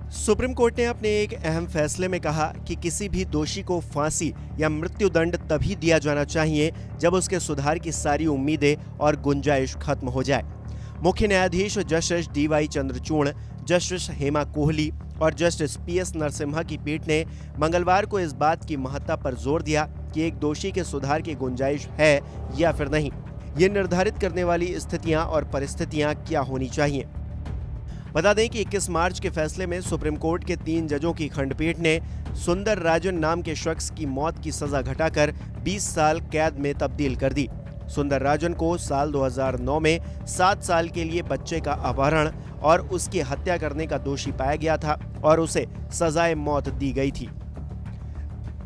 Supreme court ने अपने एक अहम फैसले में कहा कि किसी भी दोषी को फांसी या मृत्युदंड तभी दिया जाना चाहिए जब उसके सुधार की सारी उम्मीदें और गुंजाइश खत्म हो जाए। मुख्य न्यायाधीश justice D.Y.. Chandrachud, justice Hema Kohli और जस्टिस पी.एस. नरसिम्हा की पीठ ने मंगलवार को इस बात की महत्ता पर जोर दिया कि एक दोषी के सुधार की गुंजाइश है या फिर नहीं। ये निर्धारित करने वाली स्थितियां और परिस्थितियां क्या होनी चाहिए। बता दें कि 21 मार्च के फैसले में सुप्रीम कोर्ट के 3 जजों की खंडपीठ ने सुंदर राजन नाम के शख्स की मौत की सजा घटाकर 20 साल कैद में तब्दील कर दी। सुंदर राजन को साल 2009 में 7 साल के लिए बच्चे का अपहरण और उसकी हत्या करने का दोषी पाया गया था और उसे सजाए मौत दी गई थी।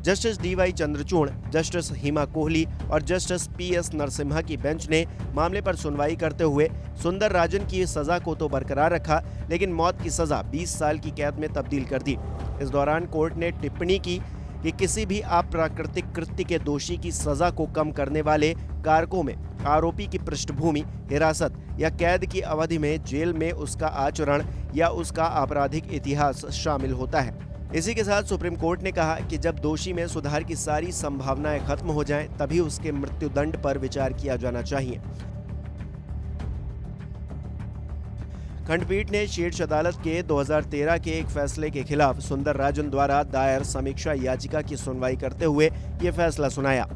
Justice D.Y.. Chandrachud, justice Hema Kohli और जस्टिस पी.एस. नरसिम्हा की बेंच ने मामले पर सुनवाई करते हुए सुंदर राजन की सजा को तो बरकरार रखा, लेकिन मौत की सजा 20 साल की कैद में तब्दील कर दी। इस दौरान कोर्ट ने टिप्पणी की कि किसी भी अप्राकृतिक कृत्य के दोषी की सजा को कम करने वाले कारकों में आरोपी की पृष्ठभूमि, हिरासत या कैद की अवधि में जेल में उसका आचरण या उसका आपराधिक इतिहास शामिल होता है। इसी के साथ सुप्रीम कोर्ट ने कहा कि जब दोषी में सुधार की सारी संभावनाएं खत्म हो जाएं, तभी उसके मृत्युदंड पर विचार किया जाना चाहिए। खंडपीठ ने शीर्ष अदालत के 2013 के एक फैसले के खिलाफ सुंदर राजन द्वारा दायर समीक्षा याचिका की सुनवाई करते हुए ये फैसला सुनाया।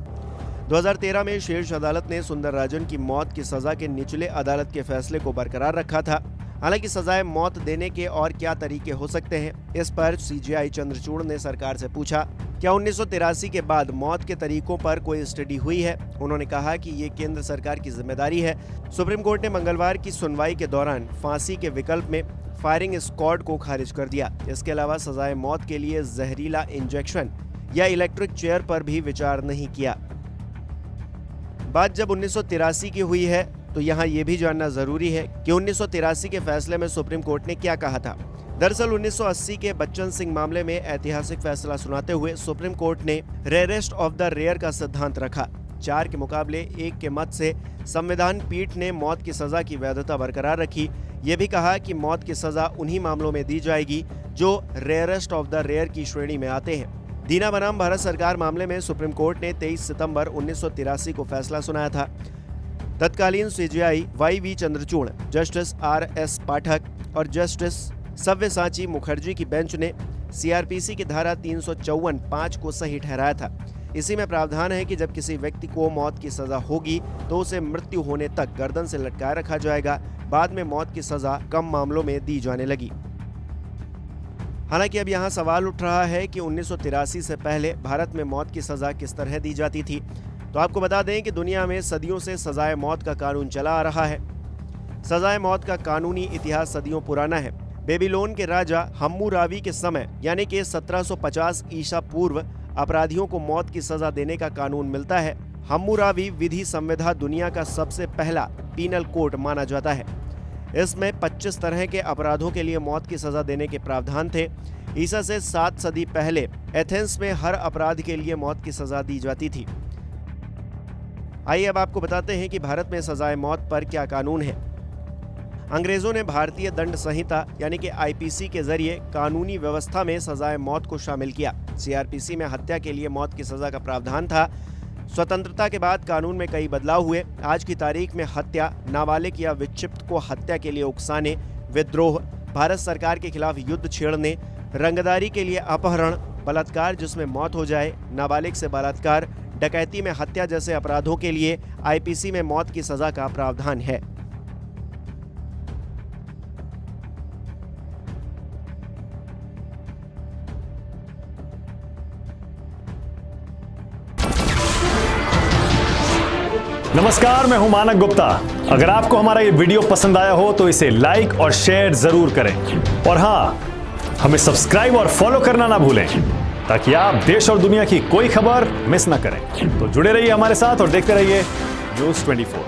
2013 में शीर्ष अदालत ने सुंदर राजन की मौत की सजा के निचले अदालत के फैसले को बरकरार रखा था। हालांकि सजाए मौत देने के और क्या तरीके हो सकते हैं, इस पर सीजेआई चंद्रचूड़ ने सरकार से पूछा, क्या 1983 के बाद मौत के तरीकों पर कोई स्टडी हुई है। उन्होंने कहा कि ये केंद्र सरकार की जिम्मेदारी है। सुप्रीम कोर्ट ने मंगलवार की सुनवाई के दौरान फांसी के विकल्प में फायरिंग स्क्वाड को खारिज कर दिया। इसके अलावा सजाए मौत के लिए जहरीला इंजेक्शन या इलेक्ट्रिक चेयर पर भी विचार नहीं किया। बात जब 1983 की हुई है तो यहाँ ये भी जानना जरूरी है कि 1983 के फैसले में सुप्रीम कोर्ट ने क्या कहा था। दरअसल 1980 के बच्चन सिंह मामले में ऐतिहासिक फैसला सुनाते हुए सुप्रीम कोर्ट ने रेयरेस्ट ऑफ द रेयर का सिद्धांत रखा। 4 के मुकाबले 1 के मत से संविधान पीठ ने मौत की सजा की वैधता बरकरार रखी। ये भी कहा कि मौत की सजा उन्हीं मामलों में दी जाएगी जो रेयरेस्ट ऑफ द रेयर की श्रेणी में आते हैं। दीना बनाम भारत सरकार मामले में सुप्रीम कोर्ट ने 23 सितंबर 1983 को फैसला सुनाया था। तत्कालीन CJI Y V. Chandrachud, justice R S. Pathak और जस्टिस सव्यसाची मुखर्जी की बेंच ने सीआरपीसी की धारा 354(5) को सही ठहराया था। इसी में प्रावधान है कि जब किसी व्यक्ति को मौत की सजा होगी तो उसे मृत्यु होने तक गर्दन से लटकाए रखा जाएगा। बाद में मौत की सजा कम मामलों में दी जाने लगी। हालांकि अब यहाँ सवाल उठ रहा है कि 1983 से पहले भारत में मौत की सजा किस तरह दी जाती थी। तो आपको बता दें कि दुनिया में सदियों से सजाए मौत का कानून चला आ रहा है। सजाए मौत का कानूनी इतिहास सदियों पुराना है। बेबीलोन के राजा हम्मुराबी के समय यानी कि 1750 ईसा पूर्व अपराधियों को मौत की सजा देने का कानून मिलता है। हम्मुराबी विधि संविधा दुनिया का सबसे पहला पीनल कोड माना जाता है। इसमें 25 तरह के अपराधों के लिए मौत की सजा देने के प्रावधान थे। ईसा से 7 सदी पहले एथेंस में हर अपराध के लिए मौत की सजा दी जाती थी। आइए अब आपको बताते हैं कि भारत में सजाए मौत पर क्या कानून है। अंग्रेजों ने भारतीय दंड संहिता यानी कि आईपीसी के जरिए कानूनी व्यवस्था में सजाए मौत को शामिल किया। सीआरपीसी में हत्या के लिए मौत की सजा का प्रावधान था। स्वतंत्रता के बाद कानून में कई बदलाव हुए। आज की तारीख में हत्या, नाबालिग या विक्षिप्त को हत्या के लिए उकसाने, विद्रोह, भारत सरकार के खिलाफ युद्ध छेड़ने, रंगदारी के लिए अपहरण, बलात्कार जिसमें मौत हो जाए, नाबालिग से बलात्कार, डकैती में हत्या जैसे अपराधों के लिए आईपीसी में मौत की सजा का प्रावधान है। नमस्कार, मैं हूं मानक गुप्ता। अगर आपको हमारा ये वीडियो पसंद आया हो तो इसे लाइक और शेयर जरूर करें और हां, हमें सब्सक्राइब और फॉलो करना ना भूलें ताकि आप देश और दुनिया की कोई खबर मिस ना करें। तो जुड़े रहिए हमारे साथ और देखते रहिए न्यूज़ 24।